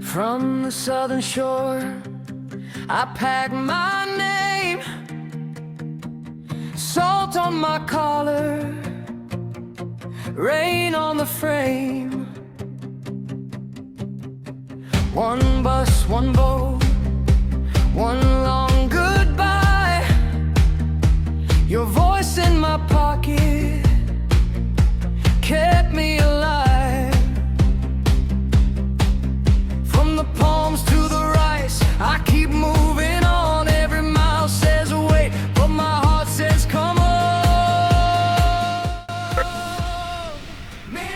From the southern shore, I pack my name, salt on my collar, rain on the frame. One bus, one boat, one long goodbye. Your voice in my pocket kept me alive. From the palms to the rice, I keep moving on. Every mile says wait, but my heart says come on.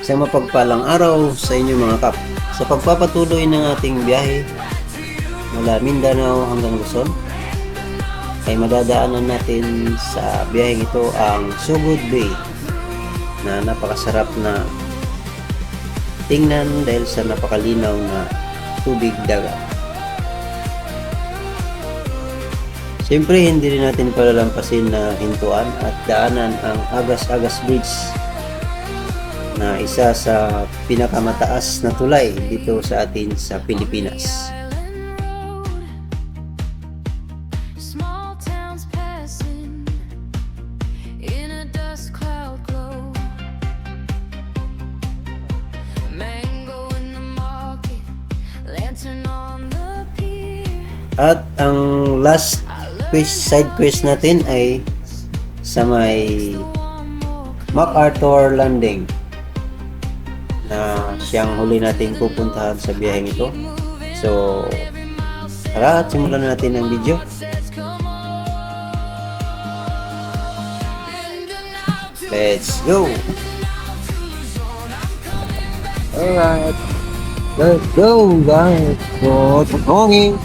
Isang mapagpalang araw sa inyo mga kap. Sa pagpapatuloy ng ating biyahe mula Mindanao hanggang Luzon, ay madadaanan natin sa biyaheng ito ang Sugod Bay na napakasarap na tingnan dahil sa napakalinaw na tubig dagat. Siyempre hindi rin natin palalampasin na hintuan at daanan ang Agas-Agas Bridge na isa sa pinakamataas na tulay dito sa atin sa Pilipinas. Small towns passing in a dust cloud glow. Mango in the market, lantern on the pier. At ang last side quest natin ay sa may MacArthur Landing na siyang huli nating pupuntahan sa biyaheng ito. So, tara at simulan na natin ang video. Let's go! Alright, let's go guys! Good morning!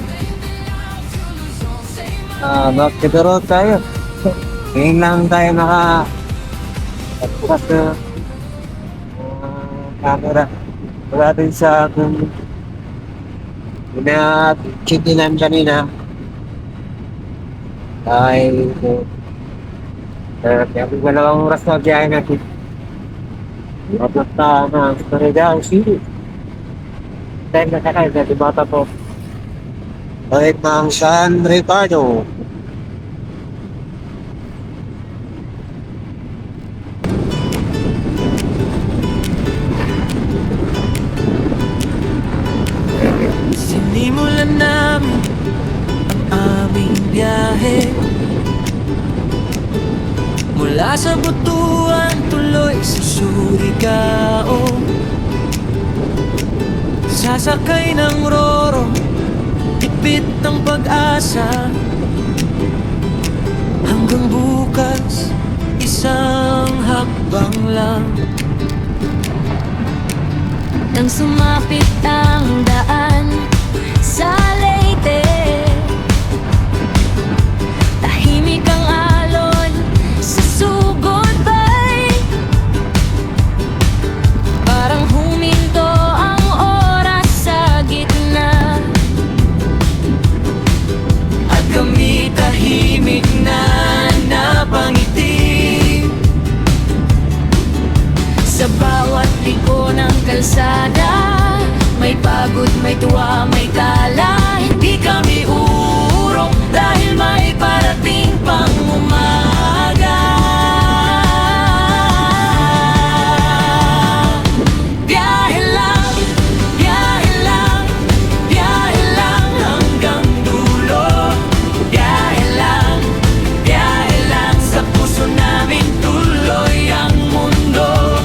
Back to the road tayo. Ngayon lang tayo naka-bukas na camera. Wala din sa kung na-chitinan kanina. Dahil kaya kung dalawang oras na biyahe natin. Mapunta na sa Surigao City. Time na sakay na Dibata po. Balik ng San Ricardo. Sinimulan namin ang aming biyahe mula sa Butuan tuloy sa Surigao. Sasakay ng Roro, tipid ng pag-asa. Hanggang bukas, isang hakbang lang. Nang sumapit ang daan sa Leyte, tahimik ang alon sa Sugod Bay. Parang huminto ang oras sa gitna, At kami tahimik na napangiti sa bawat liko ng kalsada. May pagod, may tuwa, may tala. Hindi kami uurong dahil may parating pang umaga. Biyahe lang, biyahe lang, biyahe lang hanggang dulo. Biyahe lang sa puso namin tuloy ang mundo.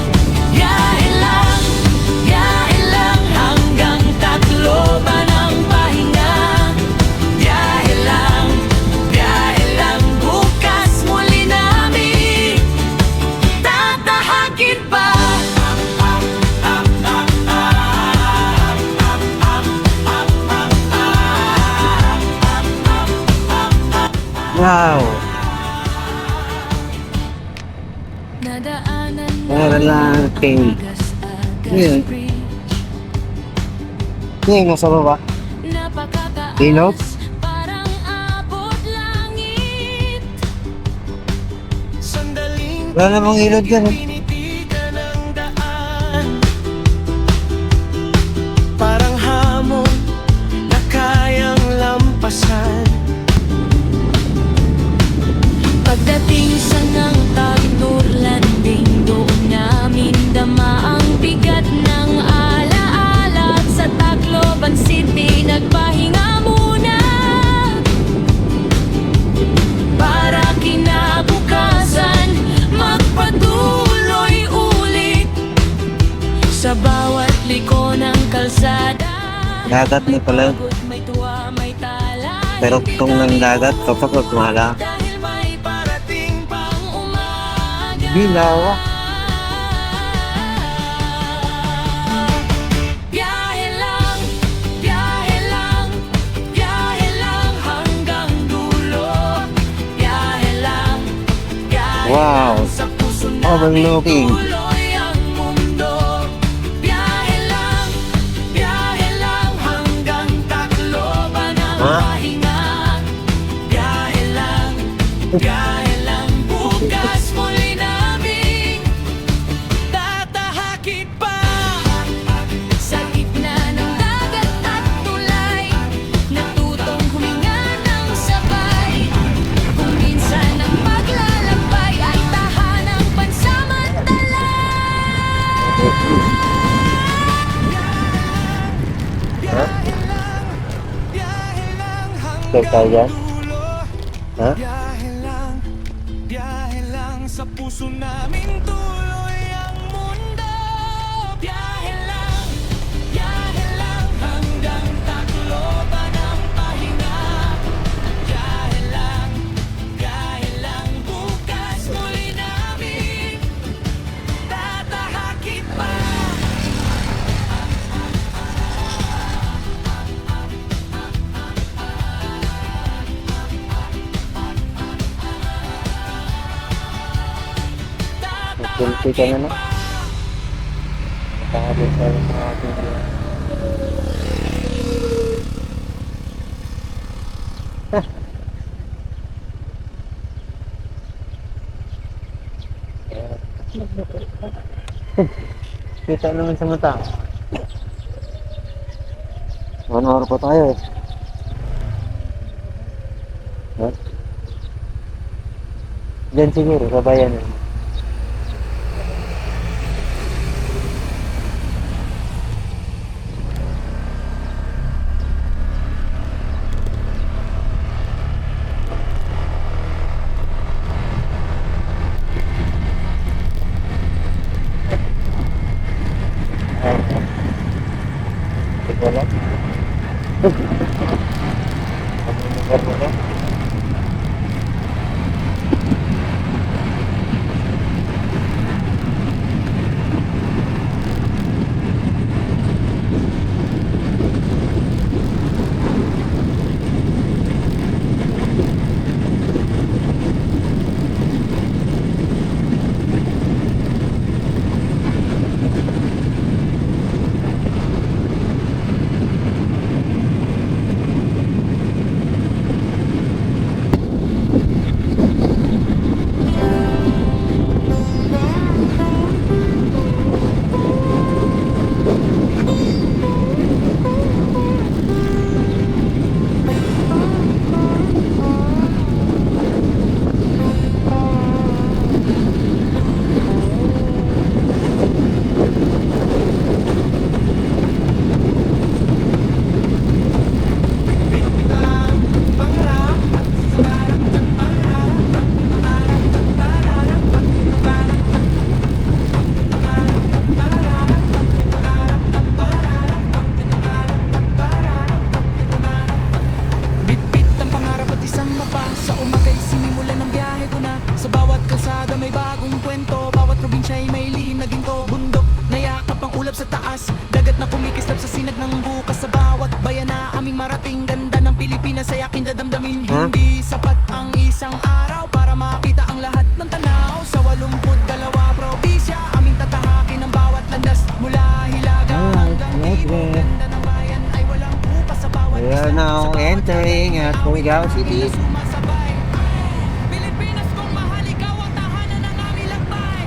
Biyahe lang hanggang Tacloban ang pahinga. Biyahe lang bukas muli namin tatahakin pa. Wow! Nadaanan Meron lang king. Yun. Yung nasa baba. Ilog? Parang abot langit. Sandaling Wala namang ilog dyan. pinitigan ng daan. Sa bawat liko ng kalsada, Dagat na pala. pagod, may tuwa, may tala. Pero kung ng dagat, kapag wala. Dahil may parating pang umaga. Bilaw. Biyahe lang, biyahe lang, biyahe lang hanggang dulo. Biyahe lang, biyahe Wow. lang sa puso Overlooking. namin tuloy ang mundo. Biyahe lang hanggang Tacloban ang Ha? pahinga. Biyahe lang bukas muli naming tatahakit pa. Sa gitna ng dagat at tulay, natutong huminga ng sabay. Kung minsan ang paglalakbay ay tahanang pansamantala. Ikaw tayo dyan? Ha? Biyahe lang sa puso namin tuloy ang mundo. Biyahe lang hanggang Tacloban ang pahinga. Biyahe lang bukas muli namin tatahakit pa. Kunti ka na na. Tabi sa ating kita naman sa mata. 1 hour pa tayo eh. Ha? Diyan siguro, sa bayan eh. Wala. Wala. Pilipinas ay aking dadamdamin. Ha? Hindi sapat ang isang araw para makita ang lahat ng tanaw. Sa 82 probinsya, aming tatahakin ang bawat landas. Mula Hilaga hanggang Ibo, ganda ng bayan ay walang upas sa bawat We are now entering at Surigao City. sumasabay. Pilipinas kong mahal, ikaw ang tahanan ng aming lakbay.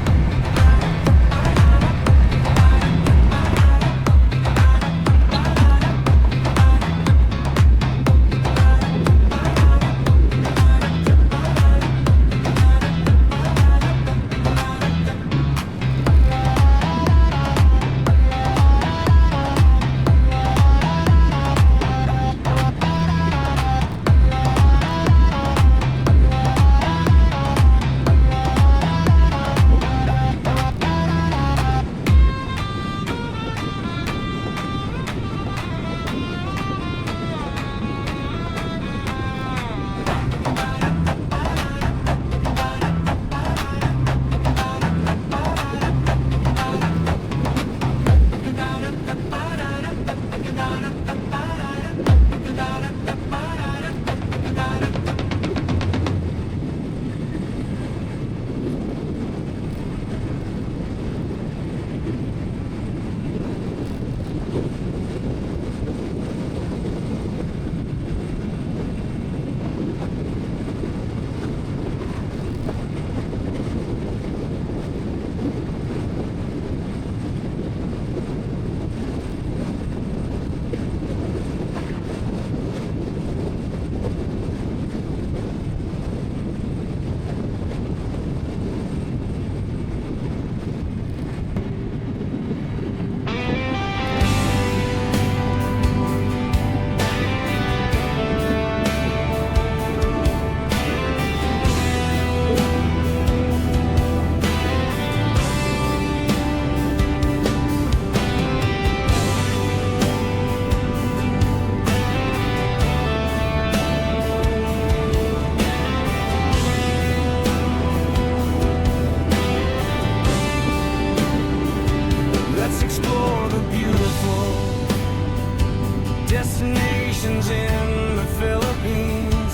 destinations in the Philippines.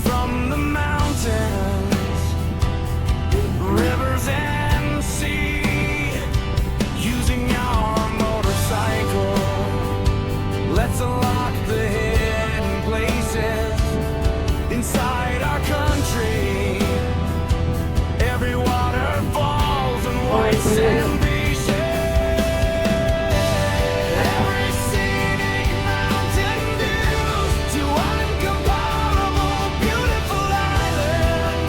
From the mountains, rivers and sea, using our motorcycle, let's unlock the hidden places inside our country. Every waterfalls and white sand beaches, every scenic mountain view to incomparable beautiful island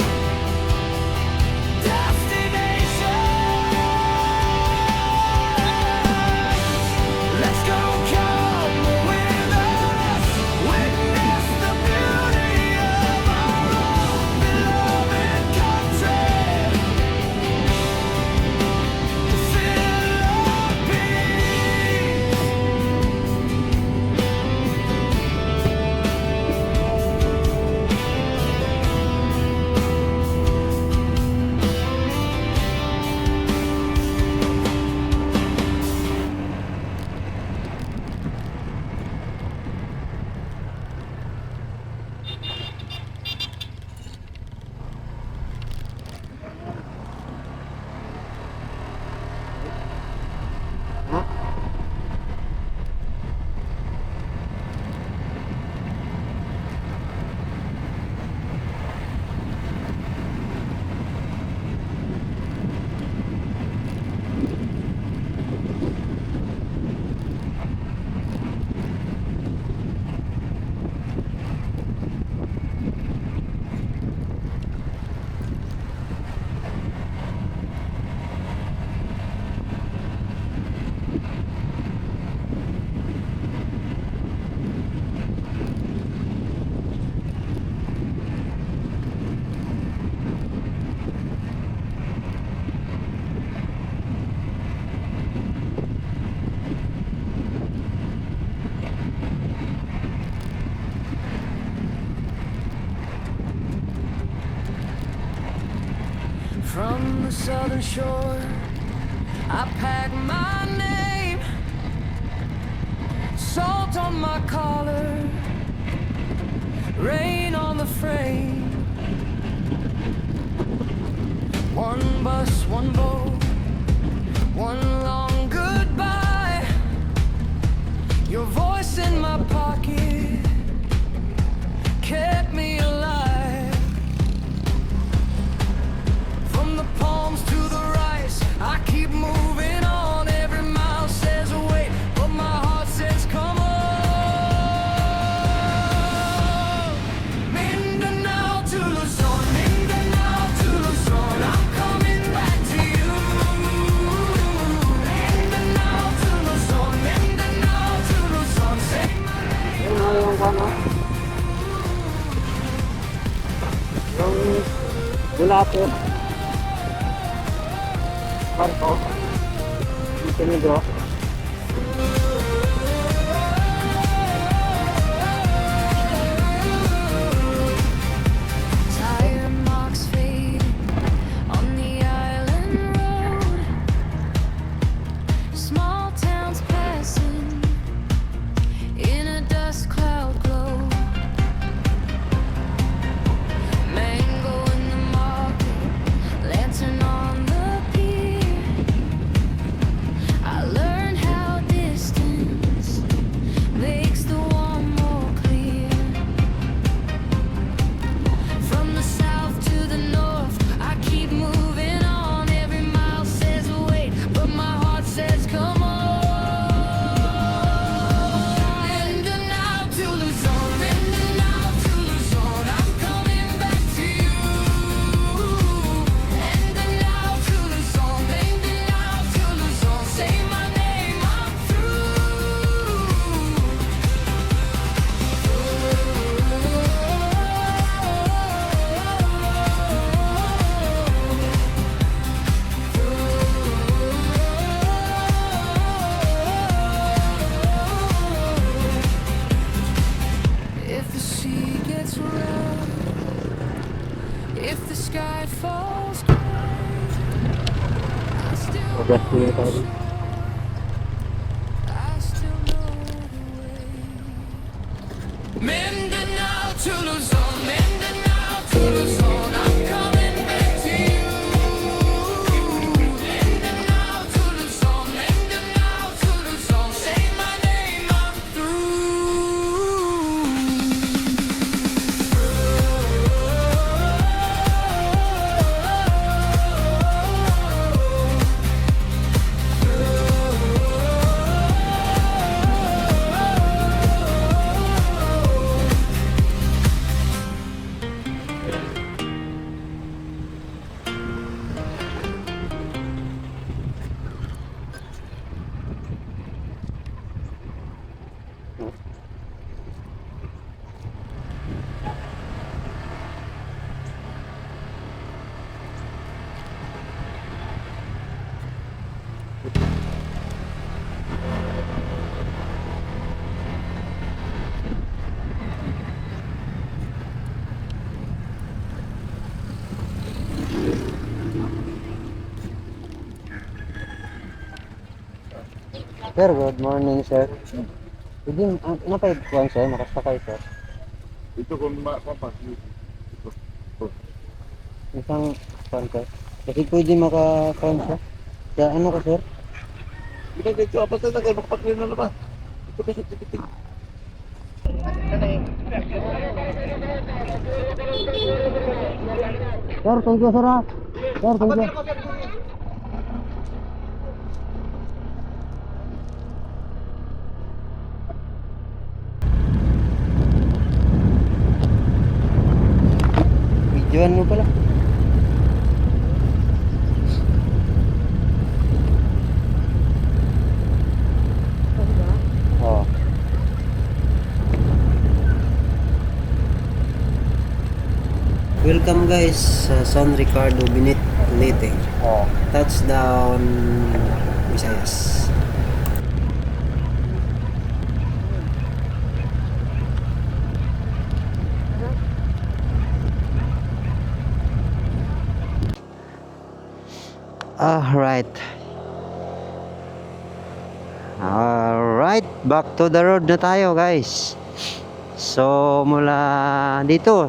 destinations. Let's go, come with us, witness the beauty of our own beloved country, the Philippines. From the southern shore, I pack my name, salt on my collar, rain on the frame. One bus, one boat, one long goodbye. Your voice in my pocket kept me alive. From the palms to the rice, I keep moving on. Every mile says wait, but my heart says come on. Mindanao to Luzon, Mindanao to Luzon, I'm coming back to you. Mindanao to Luzon, Mindanao to Luzon, say my name. Wala po. Barko. Montenegro. Tire marks fade on the island road. Small towns passing in a dust cloud glow. Mango in the market, lantern on the pier. I learned how distance makes the one more clear. From the south to the north, I keep moving on. Every mile says wait, but my heart says come on. to Luzon, Mindanao to Luzon, I'm coming back to you. Mindanao to Luzon, Mindanao to Luzon, say my name, I'm through. Sir, good morning, sir. Pwede, ano kayo kuhan, sir? Makasakay, sir. Ito kung mapapas. Isang kuhan, sir. Kasi pwede makakuhan, sir. Kaya ano ka, sir? Ito dito, apa sa tagal, magpakli na naman. Ito kasi tikiting. Sir, thank you, sir, ha? Sir, thank you. Videoan mo pala. Oh. Welcome guys sa San Ricardo, Binit, Leyte. Oh. Touchdown Visayas. Alright, back to the road na tayo guys. So mula dito,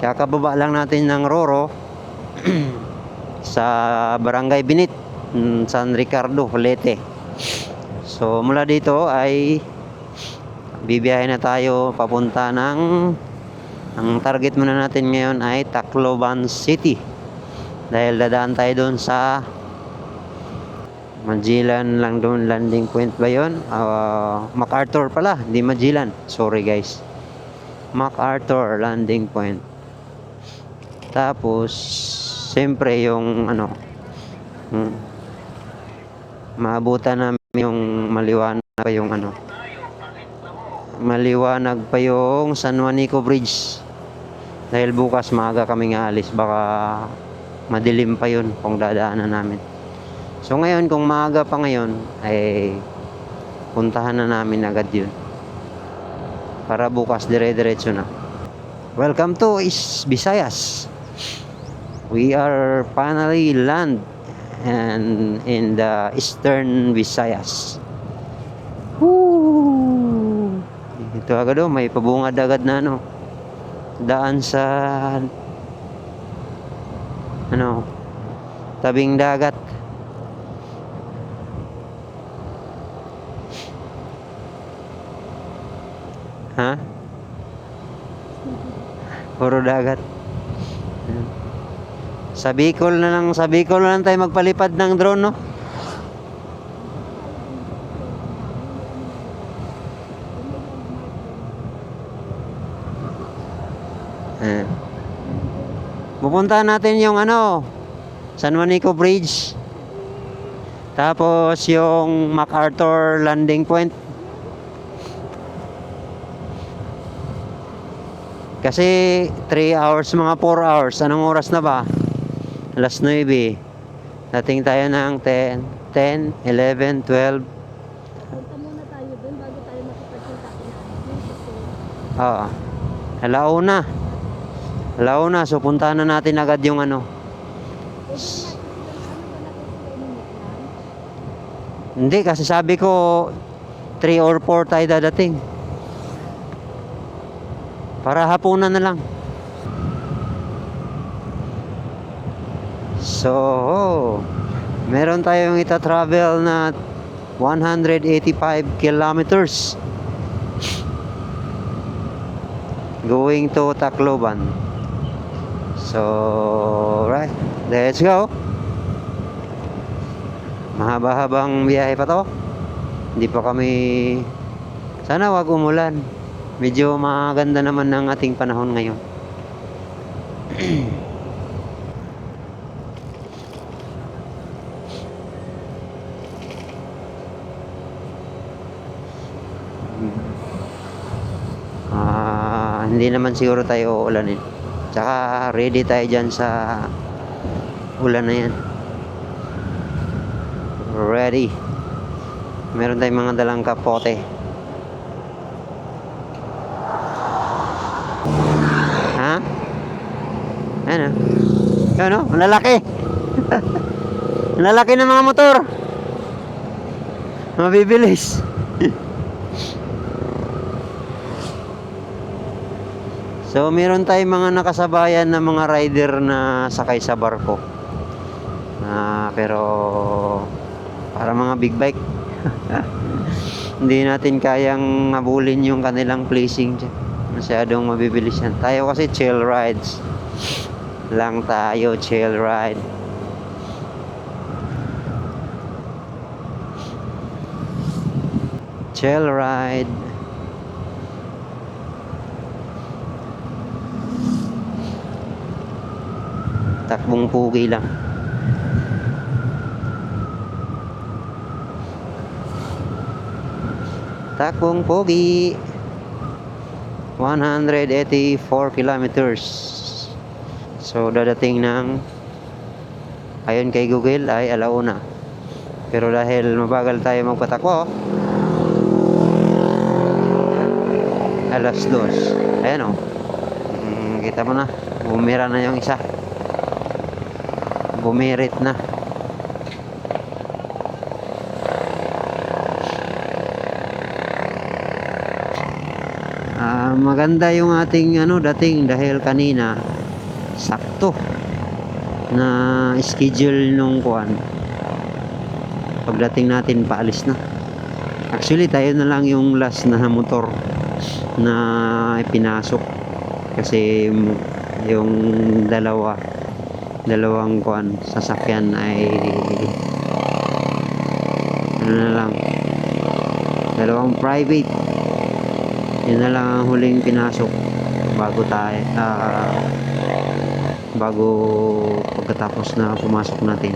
kakababa lang natin ng Roro sa Barangay Binit, San Ricardo, Leyte. So mula dito ay bibiyahe na tayo papunta ng, ang target muna natin ngayon ay Tacloban City. Dahil dadaan tayo doon sa Magellan lang doon, landing point ba yun? MacArthur pala, hindi Magellan. Sorry guys. MacArthur landing point. Tapos siyempre yung ano, maabutan namin yung maliwanag pa yung ano, maliwanag pa yung San Juanico Bridge. Dahil bukas maaga kaming aalis, baka madilim pa yun kung dadaanan namin. So ngayon, kung maaga pa ngayon, ay puntahan na namin agad yun. Para bukas dire-diretso na. Welcome to Visayas. We are finally land and in the Eastern Visayas. Woo! Ito agad may pabungad agad na ano. Daan sa ano, tabing dagat. Ha? Puro dagat. Sa Bicol na lang tayo magpalipad ng drone, no? Pupuntahan natin yung ano, San Juanico Bridge. Tapos yung MacArthur landing point. Kasi 3 hours, mga 4 hours. Anong oras na ba? Alas 9. Dating tayo ng 10, 11, 12. Punta muna tayo dun bago tayo makipagkita kina. Oo. Alauna. So puntahan na natin agad yung ano. Hindi, kasi sabi ko 3 or 4 tayo dadating. Para hapunan na lang. So, meron tayong ita-travel na 185 kilometers going to Tacloban. So, right, let's go. Mahaba-habang biyahe pa to. Hindi pa kami, sana wag umulan. Medyo maganda naman ng ating panahon ngayon. Hindi naman siguro tayo uulanin. Tsaka ready tayo dyan sa ulan na yan. Ready. Meron tayong mga dalang kapote. Ha? Ano? Ano? Ang lalaki. Ang lalaki ng mga motor. Mabibilis. So, meron tayong mga nakasabayan na mga rider na sakay sa barko. Pero, para mga big bike. Hindi natin kayang habulin yung kanilang placing dyan. Masyadong mabibilis yan. Tayo kasi chill rides lang tayo, chill ride. Chill ride. Takbong pugi lang. Takbong pugi. 184 kilometers. So, dadating ng, ayon kay Google, ay alauna. Pero dahil mabagal tayo magpatakbo, alas 2. Ayan o. Kita mo na. Bumira na yung isa. Bumirit na. Maganda yung ating dating dahil kanina sakto na schedule nung kuan. Pagdating natin paalis na. Actually tayo na lang yung last na motor na pinasok kasi yung dalawang kuan sasakyan ay na lang, dalawang private, yun na lang ang huling pinasok bago pagkatapos na pumasok natin.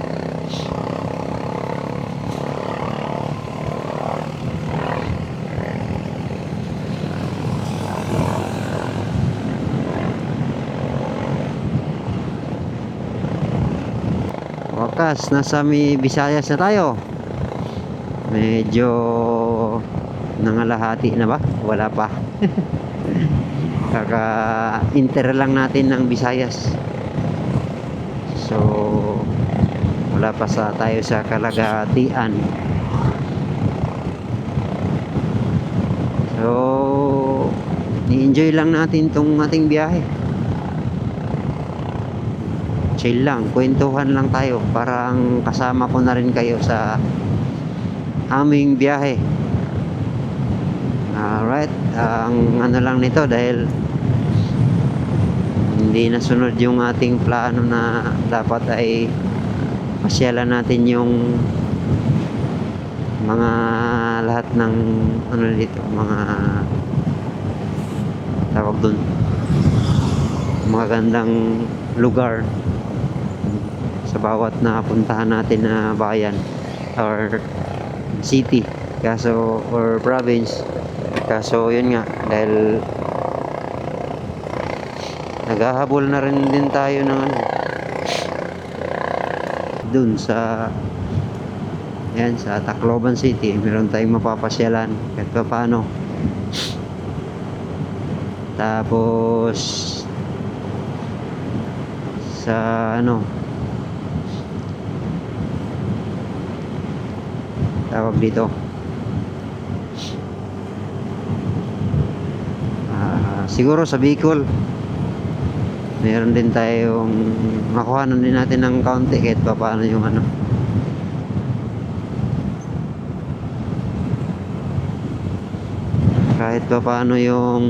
Wakas, nasa Visayas na tayo. Medyo nangalahati na ba? Wala pa. Kaka-inter lang natin ng Visayas. So, wala pa tayo sa kalagatian. So, i-enjoy lang natin tong ating biyahe. Chill lang, kwentuhan lang tayo. Parang kasama ko na rin kayo sa aming biyahe. Alright, ang lang nito dahil hindi nasunod yung ating plano na dapat ay pasyalan natin yung mga lahat ng dito, mga tawag dun, magandang lugar sa bawat napuntahan natin na bayan or city or province. Kaso yun nga, dahil naghahabol na rin din tayo ng dun sa sa Tacloban City, meron tayong mapapasyalan kahit pa paano. Tapos sa tawag dito, siguro sa Bicol meron din tayong makuhanan din natin ng kaunti kahit pa paano yung ano. Kahit pa paano yung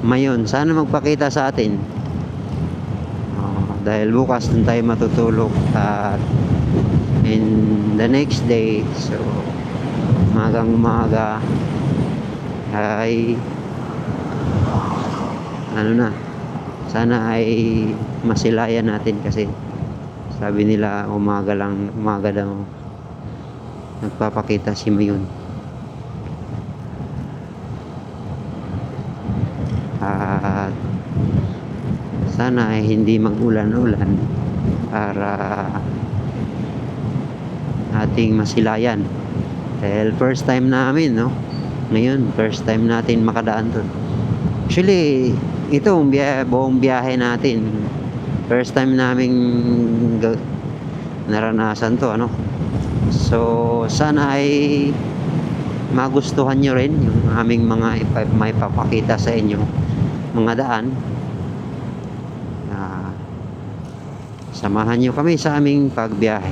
mayon. Sana magpakita sa atin. Dahil bukas dun tayo matutulog at in the next day, so magang umaga ay ano na, sana ay masilayan natin kasi sabi nila umaga daw nagpapakita si Mayon. At sana ay hindi mag-ulan-ulan para ating masilayan dahil first time namin, no? Ngayon first time natin makadaan doon. Actually ito buong biyahe natin first time naming naranasan to, ano? So sana ay magustuhan nyo rin yung aming mga may papakita sa inyo mga daan. Samahan nyo kami sa aming pagbiyahe.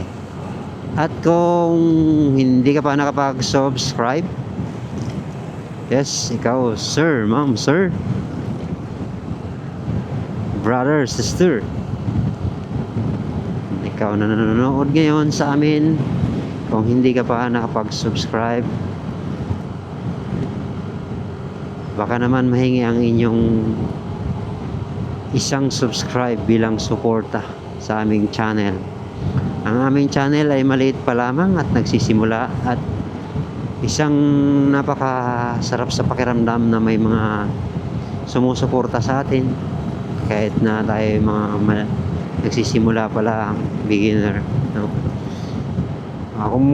At kung hindi ka pa nakapag-subscribe, yes, ikaw, sir, ma'am, sir, brother, sister, ikaw na nanonood ngayon sa amin, kung hindi ka pa nakapag-subscribe, baka naman mahingi ang inyong isang subscribe bilang suporta sa aming channel. Ang aming channel ay maliit pa lamang at nagsisimula at isang napakasarap sa pakiramdam na may mga sumusuporta sa atin kahit na tayo mga nagsisimula pa lang, beginner, no? Kung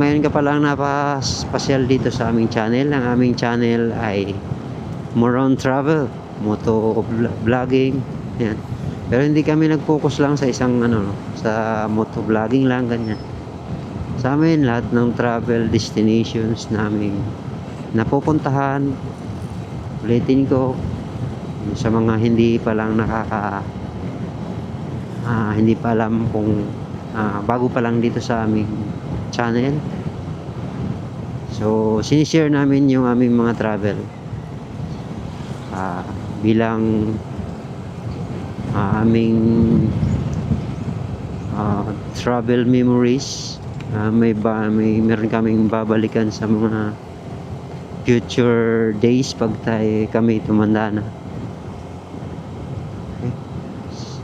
ngayon ka pa lang napasyal dito sa aming channel, ang aming channel ay more on travel, moto vlogging, yan. Pero hindi kami nag-focus lang sa isang ano, sa moto vlogging lang, ganyan. Sa amin lahat ng travel destinations namin napupuntahan, ulitin ko sa mga hindi pa lang hindi pa alam kung bago pa lang dito sa aming channel. So sinishare namin yung aming mga travel bilang aming travel memories. Meron kaming babalikan sa mga future days pag kami tumanda na. Okay. So,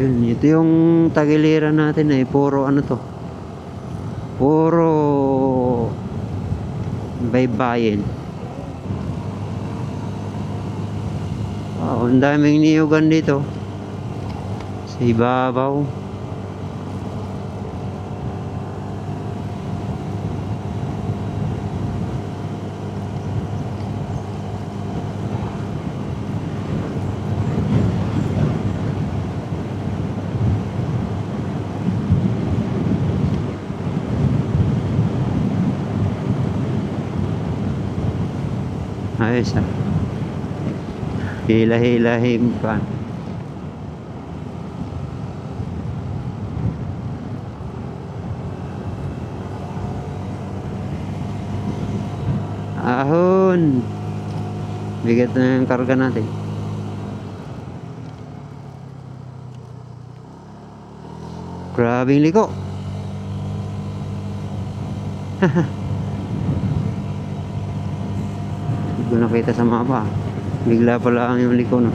yun, ito yung tagiliran natin ay puro ano to, puro baybayin. Wow, ang daming niyugan dito sa ibabaw. Ayos hila-hilahin pa. Ahon, bigat na yung karga natin. Grabing liko. Hindi ko nakita sa mapa. Bigla pala ang yung liko, no?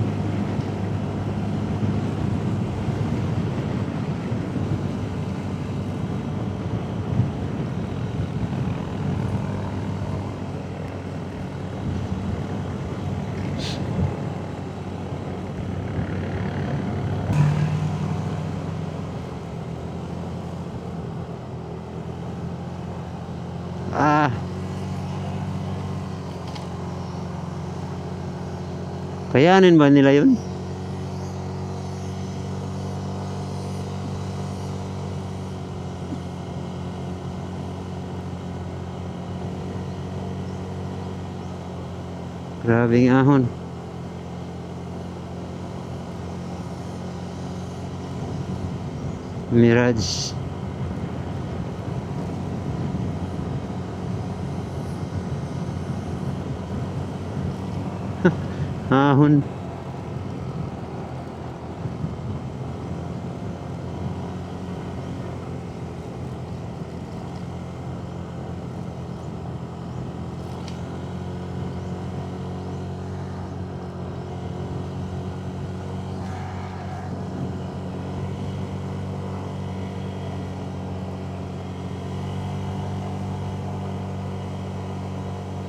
Kayanin ba nila yun? Grabing ahon. Mirage. Ahon.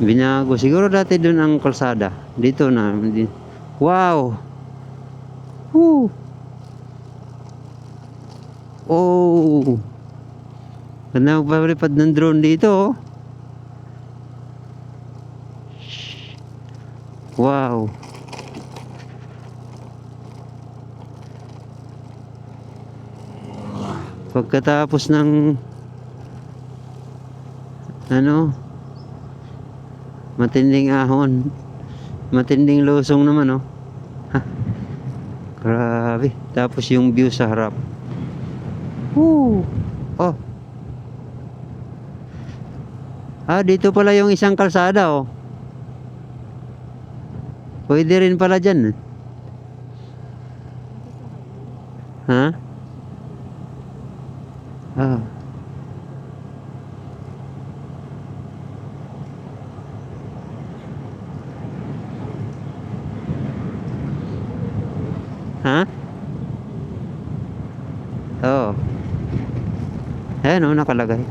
Binago. Siguro dati doon ang kalsada. Dito na. Wow! Woo! Oh! Ganda magpapalipad ng drone dito, oh. Wow! Pagkatapos ng matinding ahon, matinding lusong naman, oh. Ha, grabe. Tapos yung view sa harap. Woo! Oh. Dito pala yung isang kalsada, oh. Pwede rin pala dyan, eh. Ha? Ha? Oo. Ayan, oh, nakalagay.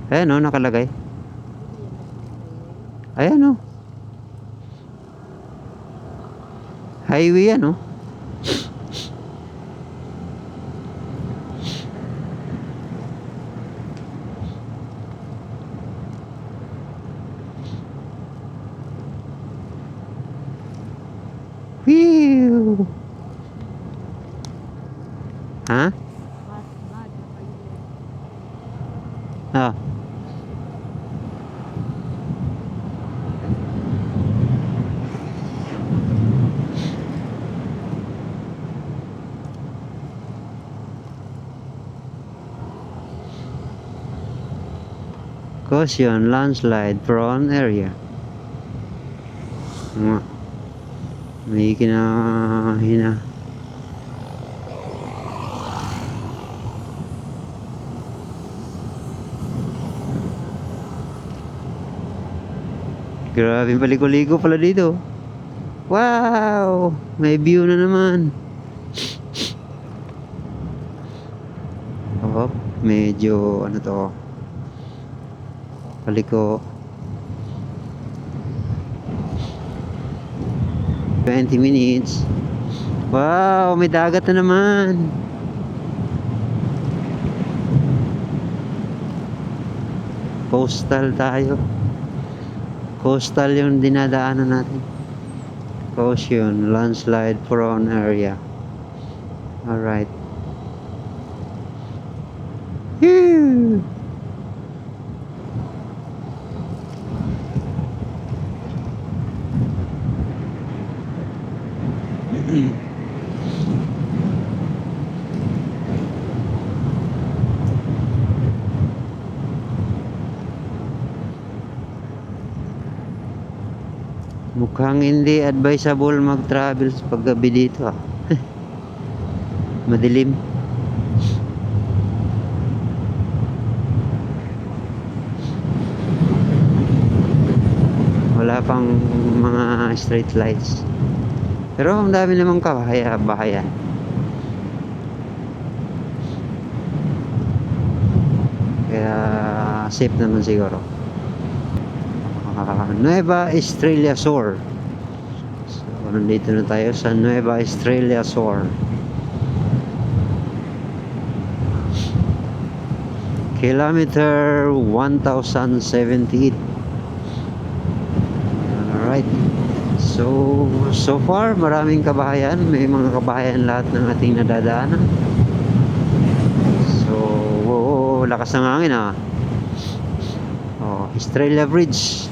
Ayan, oh, nakalagay. Ayan, oh. Highway yan, oh. Whew! Ha? Ah. Caution, landslide prone area. May kinahina. Grabe, paliko-liko pala dito. Wow! May view na naman. Oh, medyo ano to. Paliko. 20 minutes. Wow, may dagat na naman. Coastal tayo. Coastal yung dinadaanan natin. Caution, landslide prone area. Alright. Phew! Mukhang hindi advisable mag-travel pag gabi dito, ah. Madilim. Wala pang mga street lights. Pero ang dami namang bahayan. Kaya safe naman siguro. Nueva Estrella Sur. So, nandito na tayo sa Nueva Estrella Sur. Kilometer 1078. Alright. So far, maraming kabahayan. May mga kabahayan lahat ng ating nadadaanan. So, lakas ng hangin, ah. Oh, Estrella Bridge.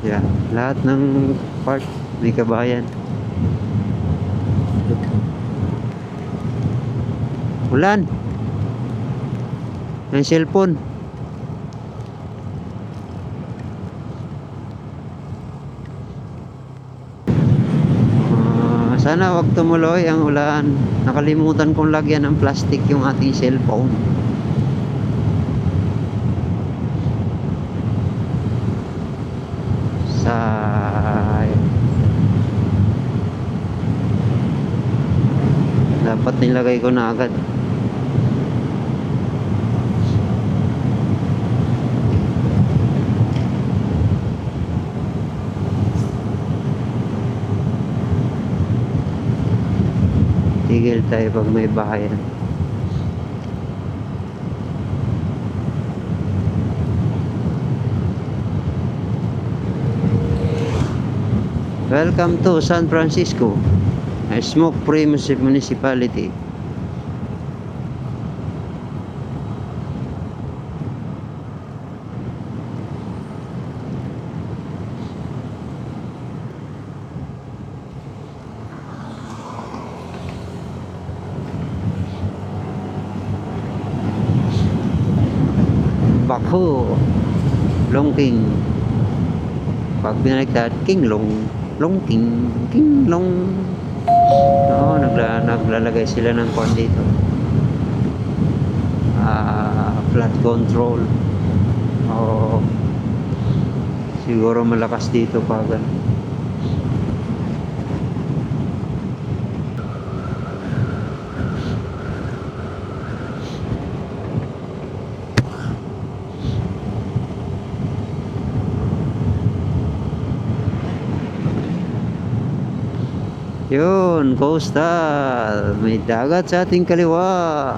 Yeah, lahat ng part may kabayan. Ulan. Ang cellphone. Sana wag tumuloy ang ulan. Nakalimutan kong lagyan ng plastic yung ating cellphone. Dapat nilagay ko na agad. Tigil tayo pag may bahayan. Welcome to San Francisco, a smoke-free municipality. Bakho, Longking. Pag binaliktad, Kinglong, Longking, Kinglong. Oo, naglalagay sila ng kwan dito. Flood control. Oo. Siguro malakas dito pag yun, coastal. May dagat sa ating kaliwa.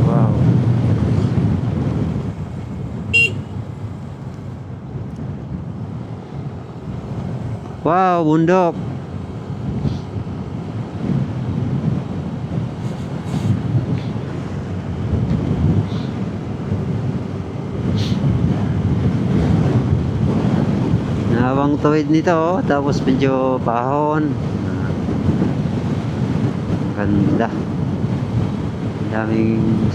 Wow. Wow, bundok. Nawang tuwid nito, oh. Tapos medyo pahon. Ganda. Daming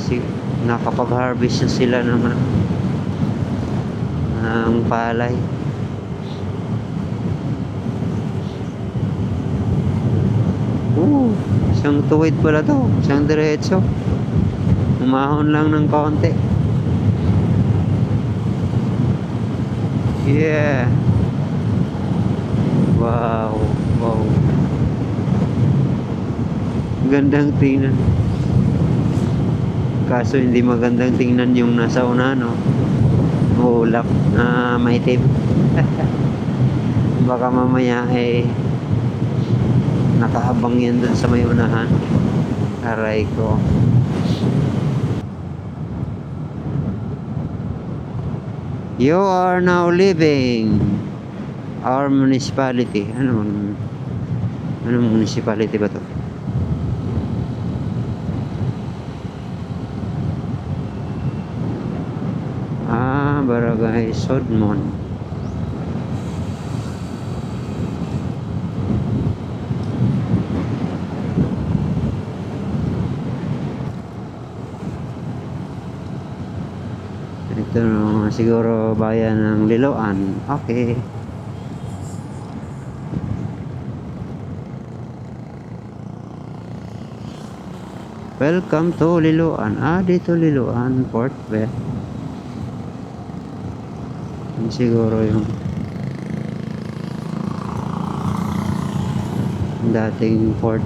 nakapag-harvest na sila ng palay. Isang tuwid pala to, isang diretso. Umahon lang ng konti. Yeah. Wow, wow. Gandang tingnan. Kaso hindi magandang tingnan yung nasa una, no? Ulap na maitim. Baka mamaya nakaabang yan dun sa may unahan. Aray ko. You are now leaving our municipality. Anong municipality ba to? Barangay Sodmon. Ito no, siguro bayan ng Liloan. Okay. Welcome to Liloan. Dito Liloan, Port Beth. Yan siguro yung dating Port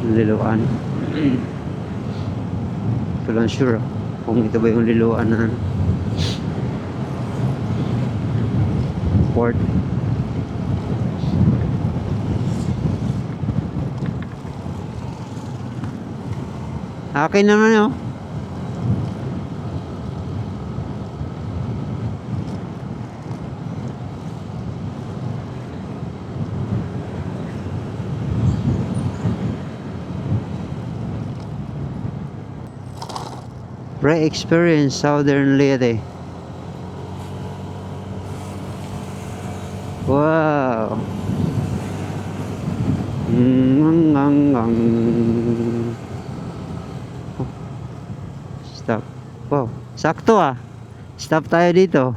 Liloan. Ito lang sure kung ito ba yung Liloan na port. Akin naman yun. Pre-experience Southern Leyte. Wow. Oh, stop. Wow, sakto ah. Stop tayo dito.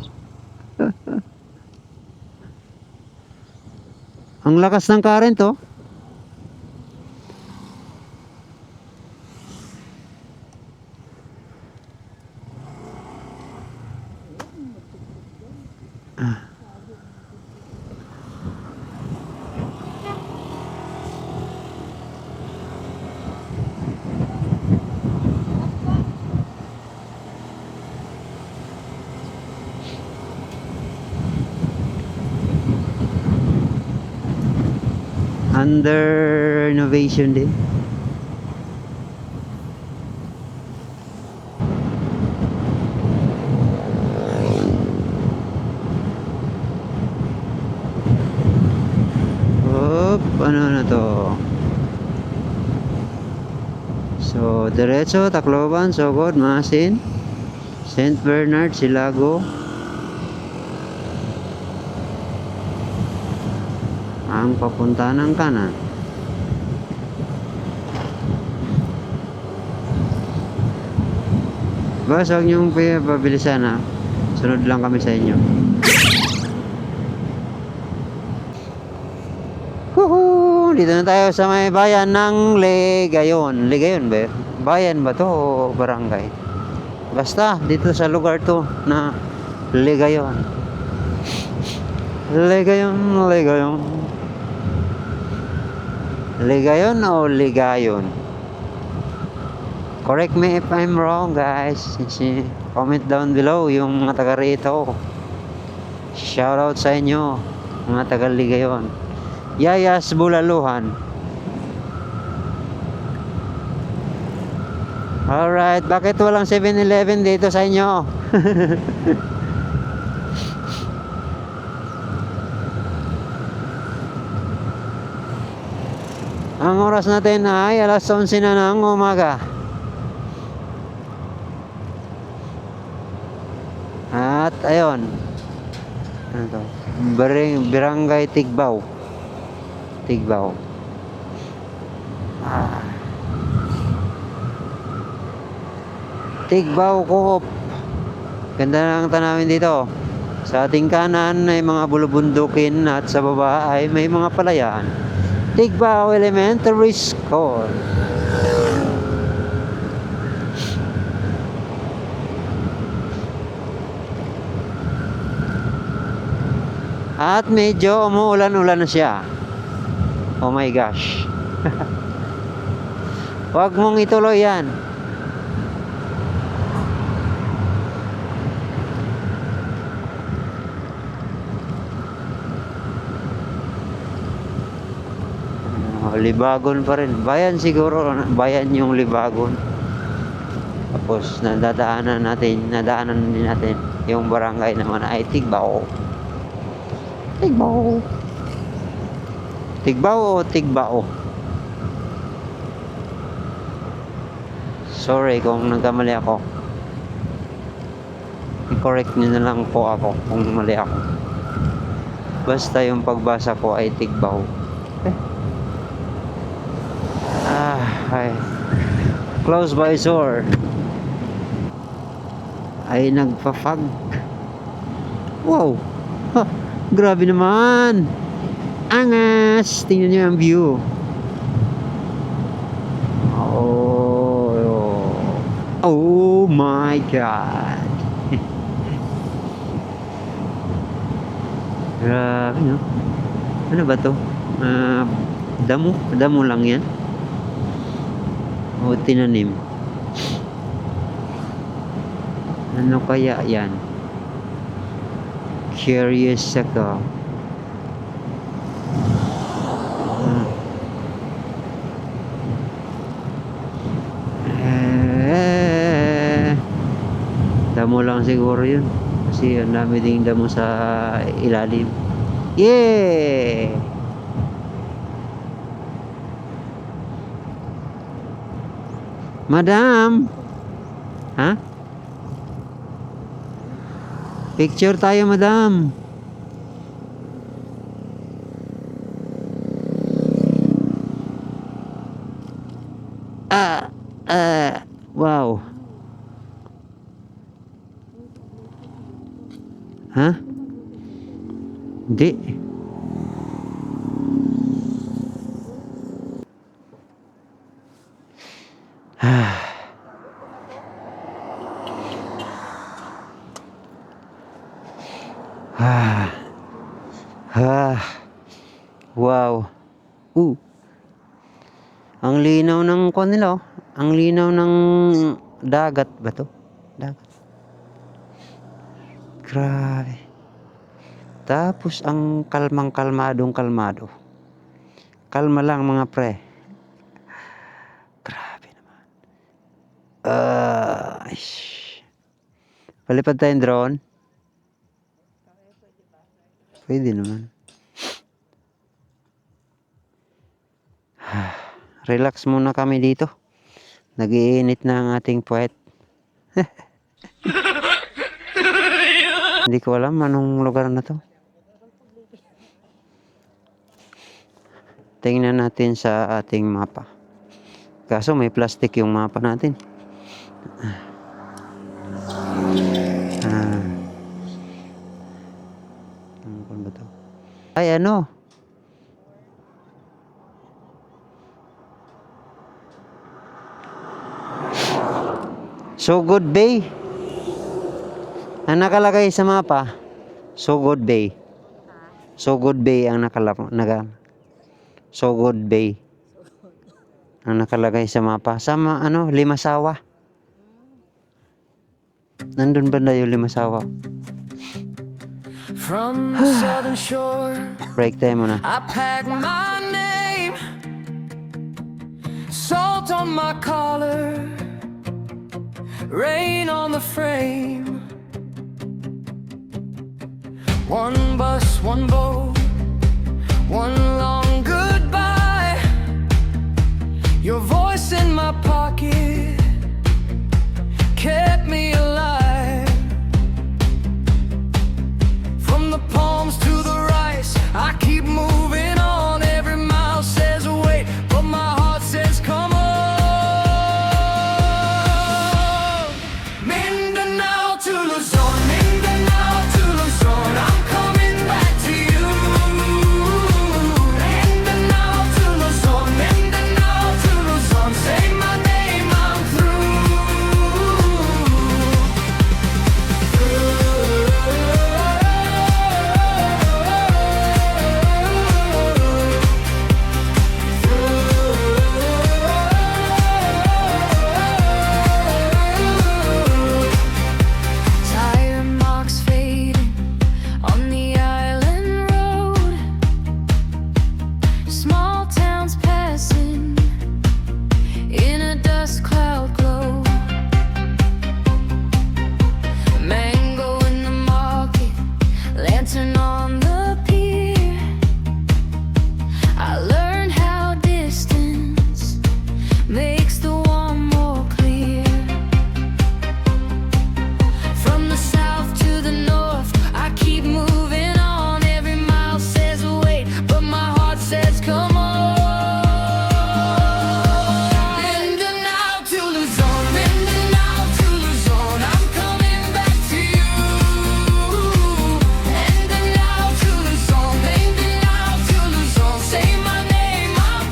Ang lakas ng current oh. Under renovation din. Ano na to? So, diretso, Tacloban, Sogod, Masin, St. Bernard, Silago. Ang papunta ng kanan. Bas, huwag niyong pabilisan ha. Sunod lang kami sa inyo. Woohoo! Dito na tayo sa may bayan ng Ligayon. Ligayon ba? Bayan ba to o barangay? Basta, dito sa lugar to na Ligayon. Ligayon, Ligayon. Ligayon o Ligayon? Correct me if I'm wrong, guys. Comment down below yung mga taga rito. Shoutout sa inyo, mga taga Ligayon. Yayas Bulaluhan. Alright, bakit walang 7-Eleven dito sa inyo? Ang oras natin ay alas 11 na ng umaga. At ayun. Ano to? Barangay Tigbaw. Tigbaw. Tigbaw Coop. Ganda ng tanawin dito. Sa ating kanan ay mga bulubundukin at sa baba ay may mga palayan. Tigbaw Elementary School. At medyo umuulan-ulan na siya. Oh my gosh. Huwag mong ituloy yan. Libagon pa rin. Bayan siguro. Bayan yung Libagon. Tapos nadaanan din natin yung barangay naman ay Tigbaw. Tigbaw. Tigbaw o Tigbao? Sorry kung nagkamali ako. I-correct nyo na lang po ako kung mali ako. Basta yung pagbasa ko ay Tigbaw. Ay. Close by shore. Ay nagpa-fog. Wow. Ha, grabe naman. Angas. Tingnan nyo ang view. Oh my God. Grabe no. Ano ba to? Damo lang yan. O tinanim. Ano kaya yan? Curious ako. Damo lang siguro yun. Kasi ang dami ding damo sa ilalim. Yeah! Madam! Ha? Picture tayo, madam. Wow. Ha? Hindi. Wow. Ang linaw ng kuwan nila, oh. Ang linaw ng dagat ba to? Dagat. Grabe. Tapos ang kalmado. Kalma lang mga pre. Grabe naman. Palipad tayong drone. Pwede naman. Relax muna kami dito. Nag-iinit na ang ating puwet. Hindi ko alam anong lugar na to. Tingnan natin sa ating mapa. Kaso may plastic yung mapa natin. Ano ba to? Ay, ano? Sugod Bay. Ang nakalagay sa mapa, Sugod Bay. Sugod Bay ang Sugod Bay. Ang nakalagay sa mapa. Sama Limasawa. Nandun ba na yung Limasawa? From the southern shore, Break time muna. I pack my name, salt on my collar, rain on the frame. One bus, one boat, one long goodbye. Your voice in my pocket kept me alive. From the palms to the rice, I keep moving on. Every mile says wait, but my heart says come on. Mindanao to Luzon, Mindanao to Luzon, I'm coming back to you. Mindanao to Luzon, Mindanao to Luzon, say my name, I'm tire marks fading on the island road. Small towns passing in a dust cloud glow. Mango in the market, lantern on the pier. I learned how distance makes the one more clear. From the south to the north, I keep moving on. Every mile says wait, but my heart says come on. Mindanao to Luzon, Mindanao to Luzon, I'm coming back to you. Mindanao to Luzon, Mindanao to Luzon, say my name, I'm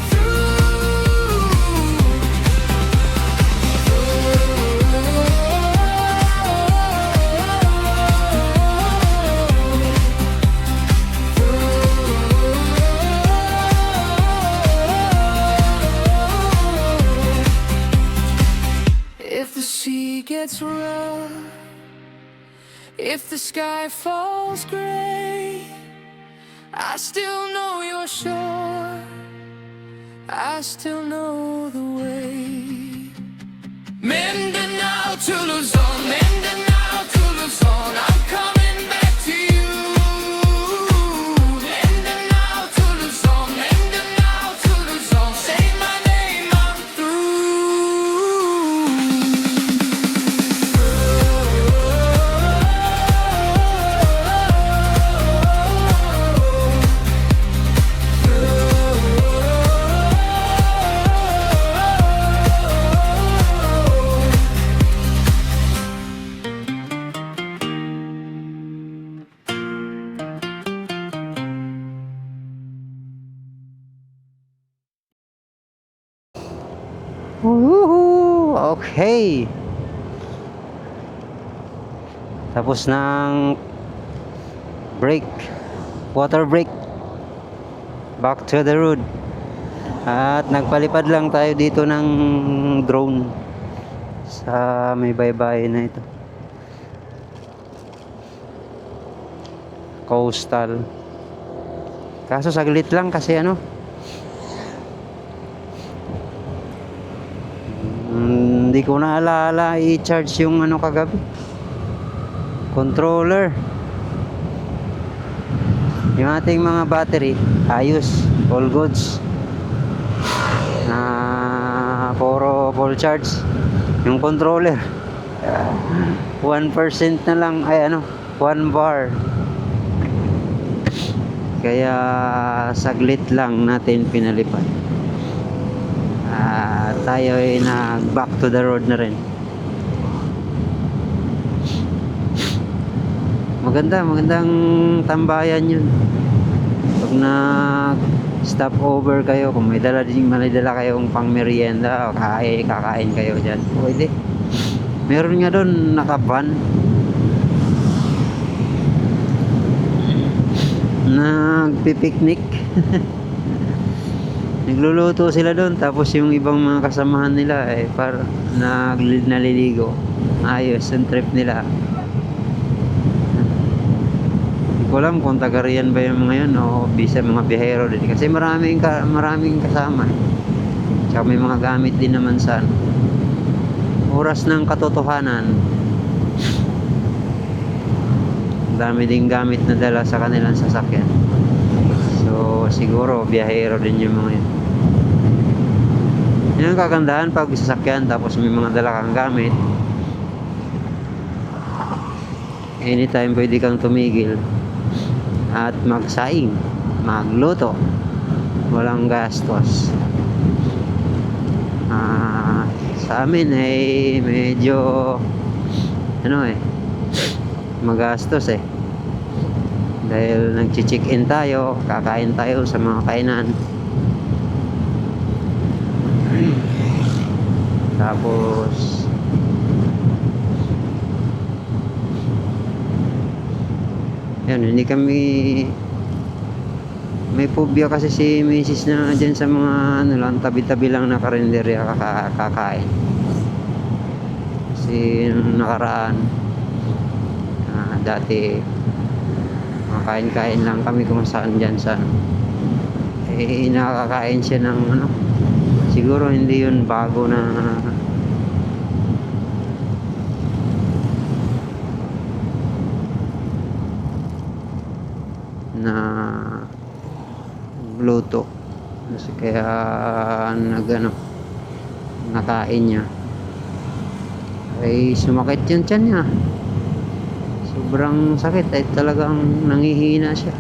If the sea gets rough, if the sky falls gray, I still know your shore, I still know the way. Mindanao to Luzon, Mindanao to Luzon, I'm coming back to you. Mindanao to Luzon, Mindanao to Luzon, say my name, I'm through. Woohoo! Okay. Tapos ng break. Water break. Back to the road. At nagpalipad lang tayo dito ng drone sa may baybayin na ito. Coastal. Kaso saglit lang kasi hindi ko na alala i-charge yung kagabi. Controller. Yung ating mga battery, ayos, all goods. Puro full charge. Yung controller 1% na lang, 1 bar. Kaya saglit lang natin pinalipad. Tayo ay back to the road na rin. Magandang tambayan yun. Pag stop over kayo, kung may dala kayong pang merienda, kakain kayo dyan, pwede. Meron nga doon nakaban, nagpipiknik. Nagluluto sila doon, tapos yung ibang mga kasamahan nila para naliligo. Ayos ang trip nila. Hindi ko alam kung taga-riyan ba yung mga yun o bisa mga biyahero din, kasi maraming kasama. Tsaka may mga gamit din naman sa oras ng katotohanan. Dami ding gamit na dala sa kanilang sasakyan. So siguro biyahero din yung mga yun. Yan ang kagandahan pag sasakyan tapos may mga dala kang gamit. Anytime pwede kang tumigil at magsaing, magluto, walang gastos. Sa amin medyo magastos dahil nag-check-in tayo, kakain tayo sa mga kainan, tapos yan, hindi kami may phobia kasi si Mrs. na dyan sa mga tabi-tabi lang na karinderya kakain. Kasi nung nakaraan dati kain-kain lang kami kung saan dyan sa nakakain siya ng siguro hindi yun bago na luto, kasi kaya nakain niya sumakit yung tiyan niya, sobrang sakit, talagang nangihina siya.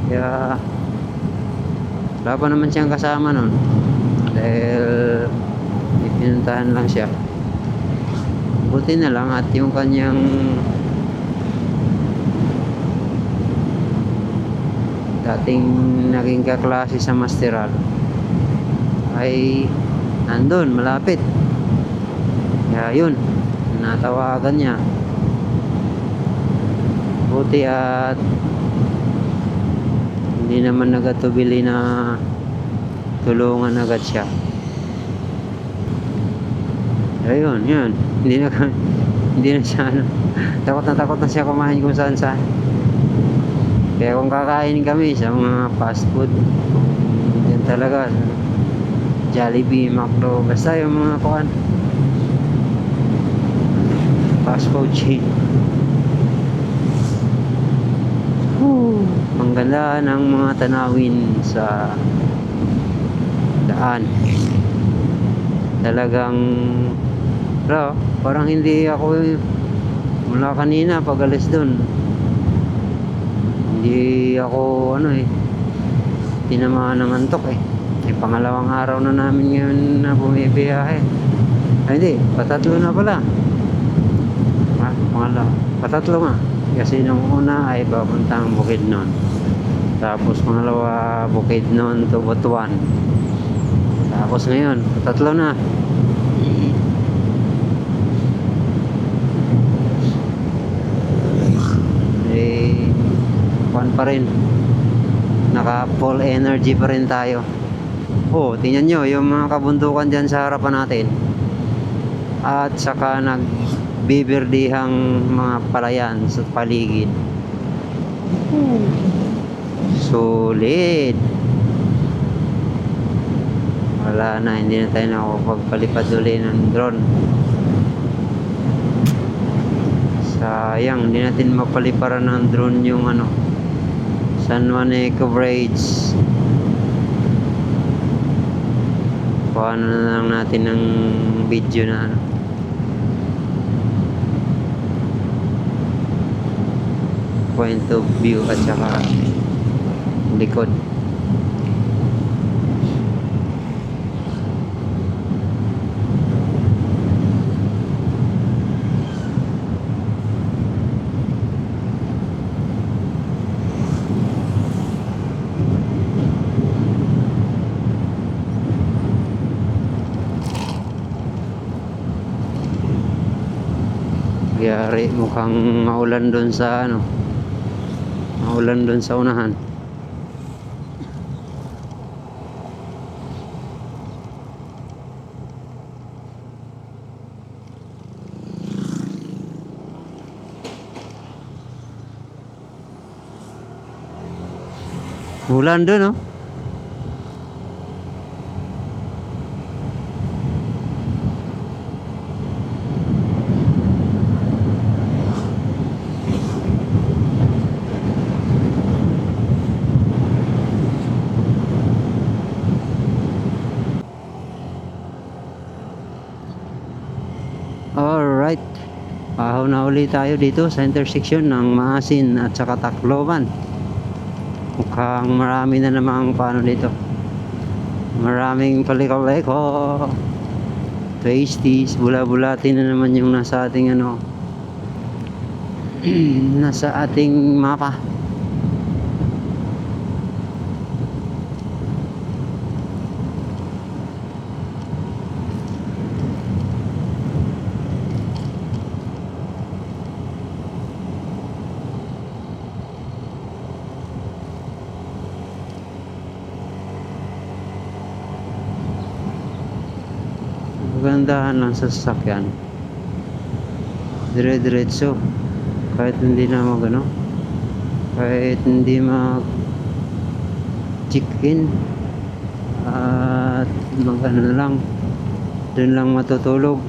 Kaya wala pa naman siyang kasama nun dahil ipinuntahan lang siya. Buti na lang at yung kanyang dating naging kaklase sa masteral ay nandun malapit, kaya yun, natawagan niya. Buti at hindi naman nagatubili na tulungan agad siya. Ayun, yun, hindi na siya takot na siya kumain kung saan. Kaya kung kakain kami sa mga fast food, yan talaga, Jollibee, McDo, basta yung mga fast food chain. Ang ganda ng mga tanawin sa daan. Talagang parang hindi ako mula kanina pag alis dun, hindi ako tinamaan ng antok pangalawang araw na namin ngayon na bumibiyahe. Hindi, patatlo na pala. Patatlo nga. Kasi nung una ay papuntang Bukidnon, tapos pangalawa Bukidnon to Butuan, tapos ngayon patatlo na. kuan pa rin. Naka full energy pa rin tayo. Oh, tingnan nyo yung mga kabundukan dyan sa harapan natin. At saka nagbiberdihang mga palayan sa paligid. Solid. Wala na, hindi na tayo nakapagpalipad uli ng drone. Sayang, hindi natin mapaliparan ng drone yung ano, San Juan coverage. Kuha na lang natin ng video na ano, point of view at saka likod. Yari, mukhang maulan doon sa ano, maulan doon sa unahan. Ulan doon, oh. Alright, pahaw na uli tayo dito sa intersection ng Maasin at saka Tacloban. Mukhang marami na namang paano dito, maraming paliko-liko, twisties, bula-bulatin na naman yung nasa ating ano nasa ating mapa. Magandahan lang sa sasakyan, dire-diretso, kahit hindi na magano, kahit hindi mag check in at magano na lang, dun lang matutulog,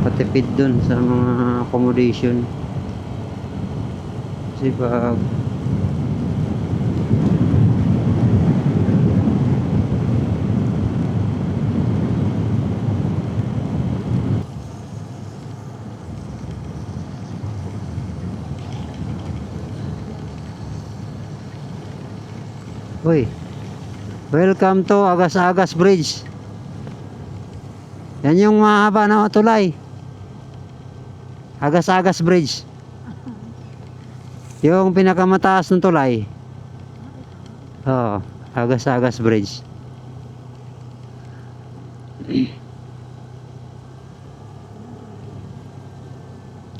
patipid dun sa mga accommodation. Kasi pag Uy, welcome to Agas-Agas Bridge. Yan yung mahaba na tulay. Agas-Agas Bridge. Yung pinakamataas ng tulay. Oh, Agas-Agas Bridge.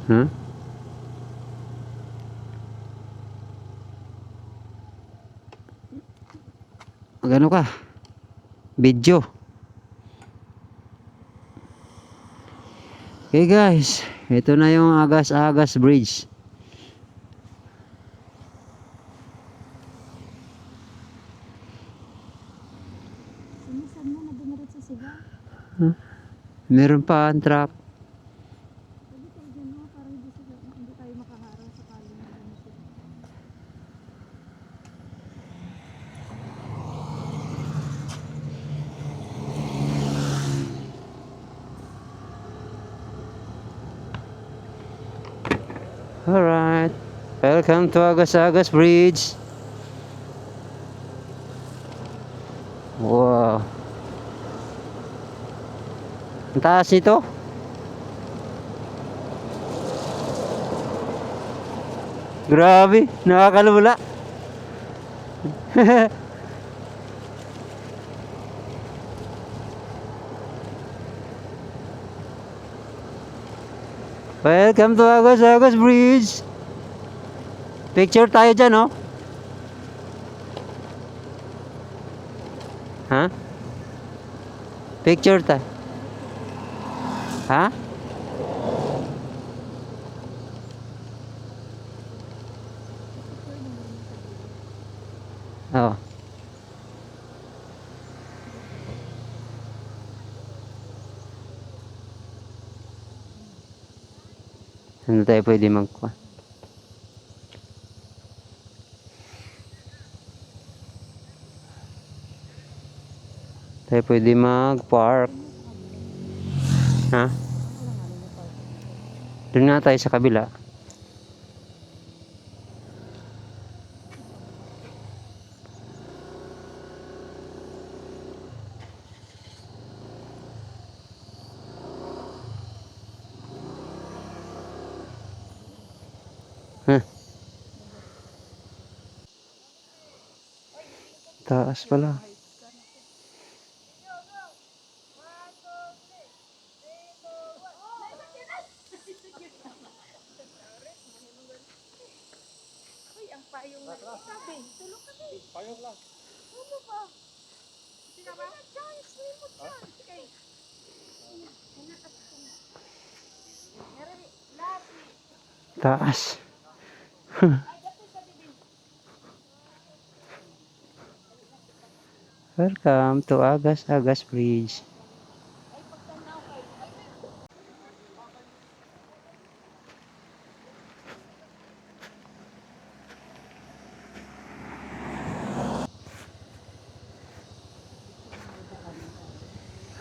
Huh? Magano ka? Video. Okay guys, ito na yung Agas-Agas Bridge. Sinisan mo na dumiretso sa Siga. Meron pa ang truck. Pwede tayo dyan mo para hindi tayo makaharang sa kalye na ganito. Alright, welcome to Agas-Agas Bridge. Wow, ang taas nito. Grabe, nakakalula. Welcome to Agas Bridge. Picture tayo dyan, oh. Ha? Picture tayo. Ha? Oo. Ano tayo pwede magkuha? Tayo pwede mag-park. Ha? Doon nga tayo sa kabila. Taas pala. Taas. Welcome to Agas Bridge.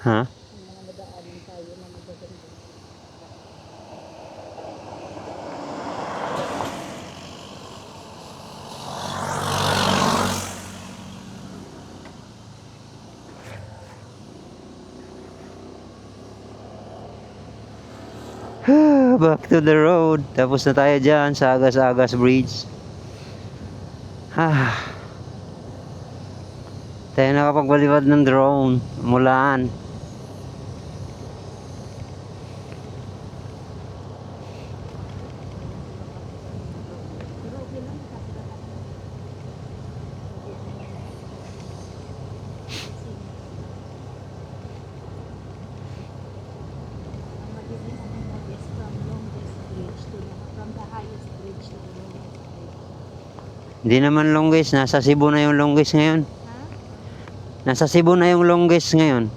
Ha? Back to the road. Tapos na tayo dyan sa Agas Bridge. Tayo nakapagbalibad ng drone. Mulaan. Hindi naman longest, nasa Cebu na yung longest ngayon. Nasa Cebu na yung longest ngayon.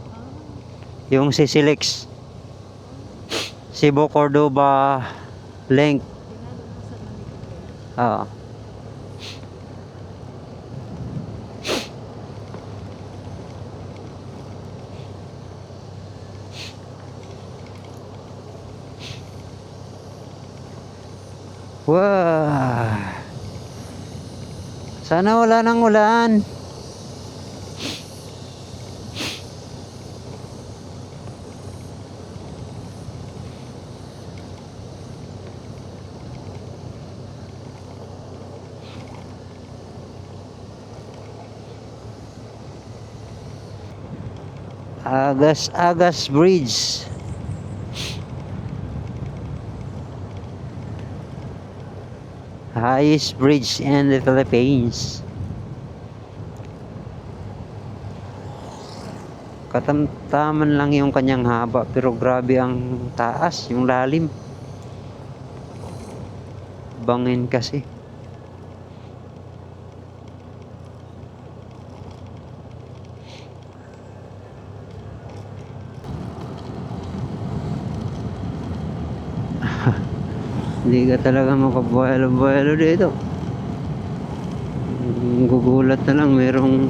Yung CCLX. Cebu Cordoba link. Oo. Wow. Sana wala nang ulan. Agas Bridge. Highest bridge in the Philippines. Katamtaman lang yung kanyang haba pero grabe ang taas, yung lalim. Bangin kasi. Hindi ka talaga makabuelo-buelo dito. Gugulat na lang merong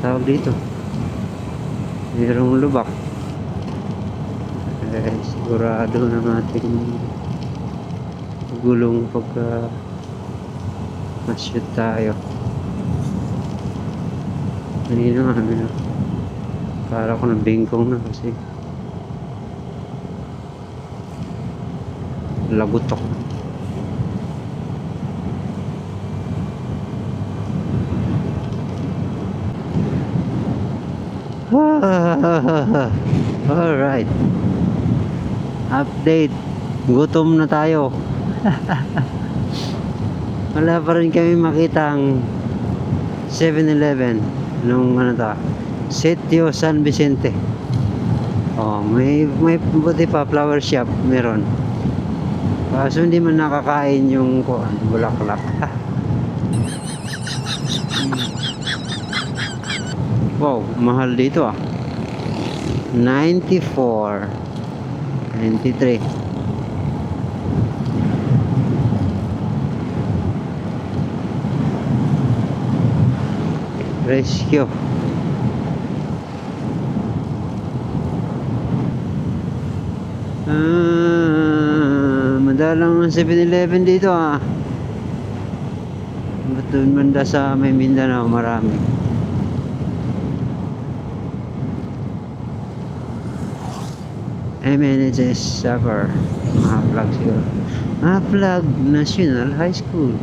tawag dito. Merong lubak. Sigurado ng ating gulong pagka ma-shoot tayo. Kanina nga, para ko nabingkong na kasi lagutok. Alright. Update. Gutom na tayo. Wala pa rin kami makitang 7-Eleven nung ano to, Sitio San Vicente. Oh, may buti pa flower shop meron. Kaso hindi man nakakain yung bulaklak. Wow, mahal dito ah. 94, 93. Rescue. Madalang ang 7-Eleven dito ah. Doon banda sa may Mindanao marami. MNHS Suffer. Mga siguro. Flag National High School.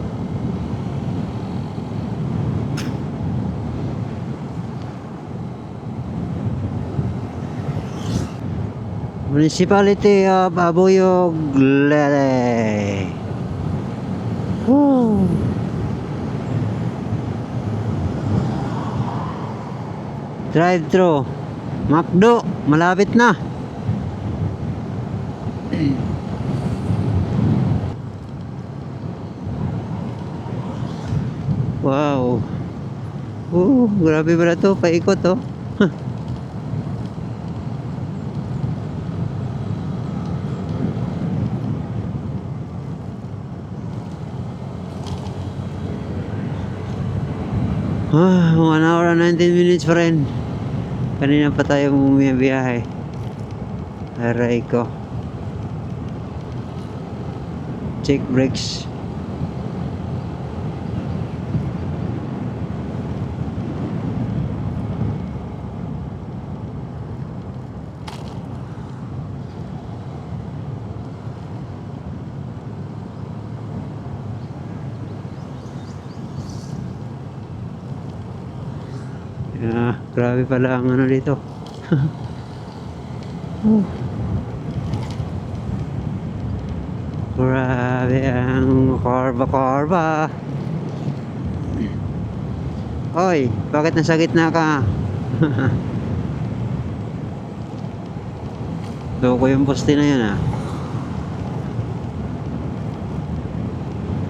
Municipality of Abuyog Leyte. Woo. Drive-thru. McDo, malapit na. Wow. Grabe pala to, paikot oh. Ah, 1 hour and 19 minutes pa rin. Kanina pa tayo bumiyahe. Aray ko. Check brakes. Grabe pala ang ano dito. Grabe ang korba. Oy, bakit nasa gitna ka? Loko yung poste na yan ah.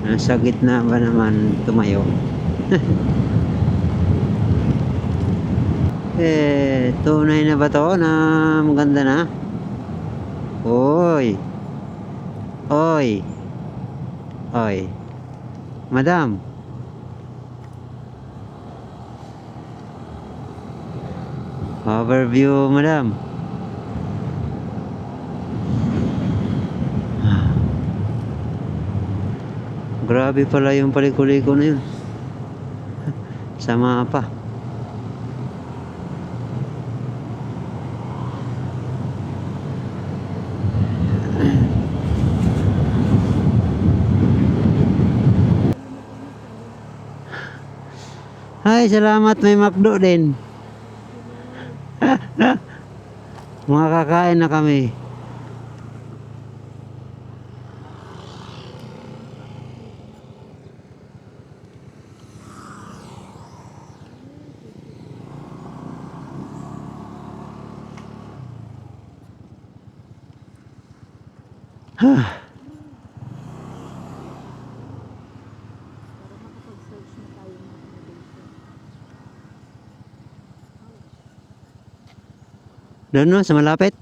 Nasa gitna ba naman tumayo? Tunay na ba to na maganda na? Oy, madam. Overview, madam. Grabe pala yung paliko-liko na yun. Sama pa. Ay, salamat, may McDo din. Makakain na kami. Doon no, sa malapit.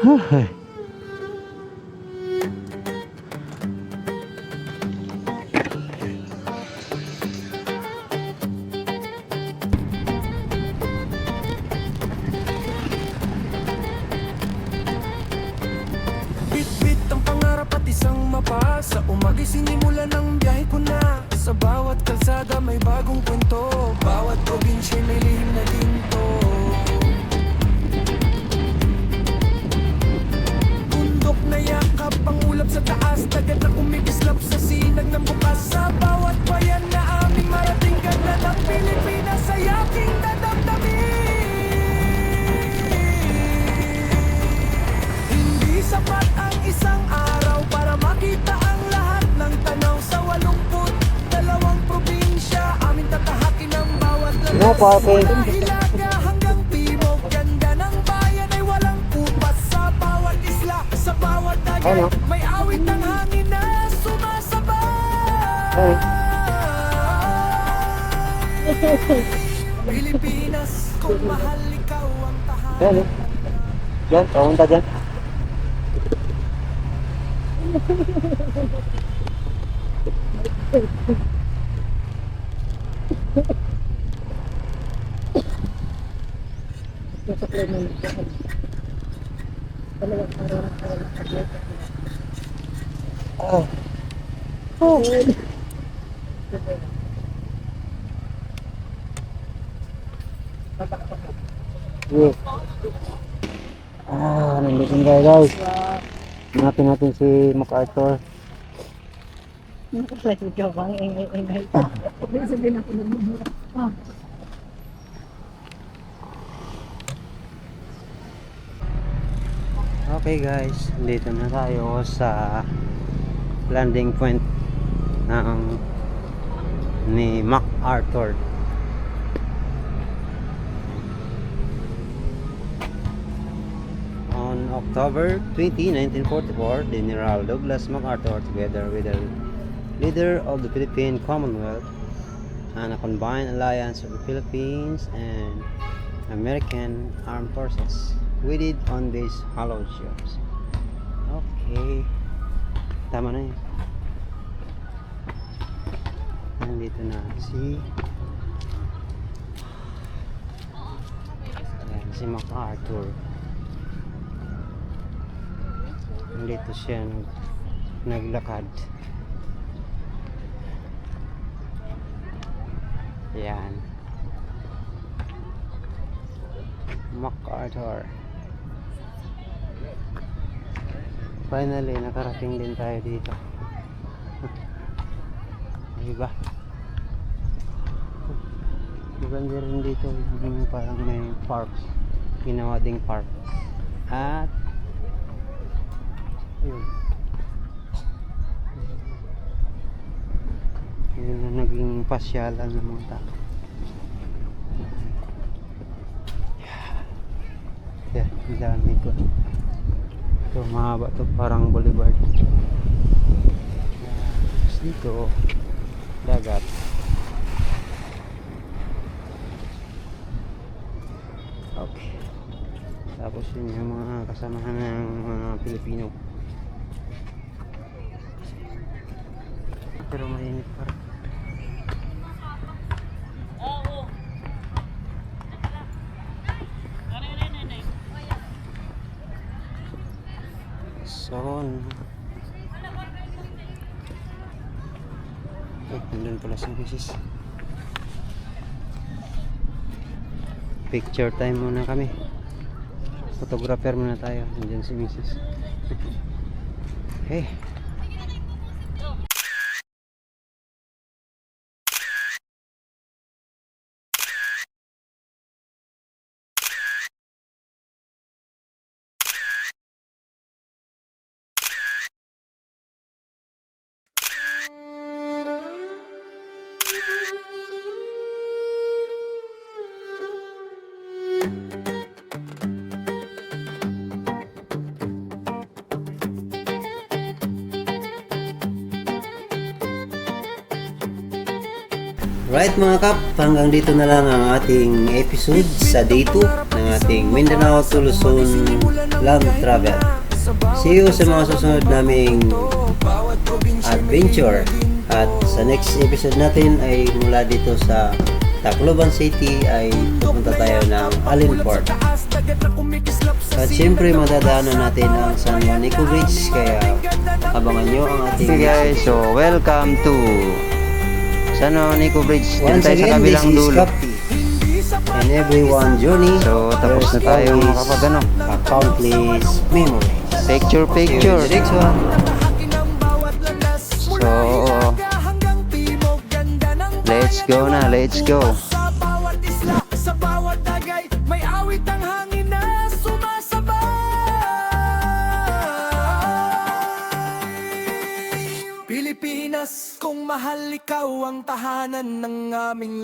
Ay. Bit-bit ang pangarap pati isang mapa. Sa umaga'y sinimulan ng biyahe ko na. Sa bawat kalsada may bagong kwento. Bawat probinsya may lihim na ginto. Bundok na yakap, ang ulap sa taas. Dagat na kumikislap sa sinag ng bukas. Sa bawat bayan na aming marating, ganda ng Pilipinas ay aking dadamdamin. Hindi sapat ang isang araw para makita ang lahat ng tanaw. Sa 82 probinsya, aming tatahakin ang bawat No landas. parking. Mula Hilaga hanggang Timog, ganda ng bayan ay walang kupas. Sa bawat isla, sa bawat dagat, Ano? may awit ng hangin na sumasabay. Pilipinas, kung mahal ikaw ang tahanan. Yan eh. Yan, papunta dyan. Ah. Yeah. Nandito na guys. Hanapin natin si MacArthur. Okay guys, dito na tayo sa landing point ng ni MacArthur. On October 20, 1944, General Douglas MacArthur, together with the leader of the Philippine Commonwealth and a combined alliance of the Philippines and American Armed Forces, waited on these hollow ships. Okay, tama na yun. Nandito na si MacArthur. Nandito siya naglakad. Yan, MacArthur. Finally, nakarating din tayo dito. Diba? Maganda rin dito. Yung parang may park. Ginawa ding park. At yun. Yun na naging pasyalan ng mga tao. Yeah, ang dami ko. Ito, mahaba to, parang boulevard. Tapos dito, dagat. Okay. Tapos yun yung mga kasamahan ng mga Pilipino. Pero mainit pa rin. So, nandun pala si Mrs. Picture time muna kami. Photographer muna tayo. Nandun si Mrs. Okay. Right mga kap, hanggang dito na lang ang ating episode sa day 2 ng ating Mindanao to Luzon Land Travel. See you sa mga susunod naming adventure. At sa next episode natin ay mula dito sa Tacloban City ay pupunta tayo ng Allen Port. dagat na kumikislap sa At syempre madadaanan natin ang San Juanico Bridge, kaya abangan nyo ang ating Okay guys, so welcome to San Juanico Bridge. Dito once tayo sa again, this kabilang is dulo. Capti and everyone journey. So tapos na tayong makapag countless memories. picture. See you in the next one. So let's go na, let's go. Sa bawat isla, sa bawat dagay, may awit ang hangin na sumasabay. Pilipinas, kung mahal ikaw ang tahanan ng aming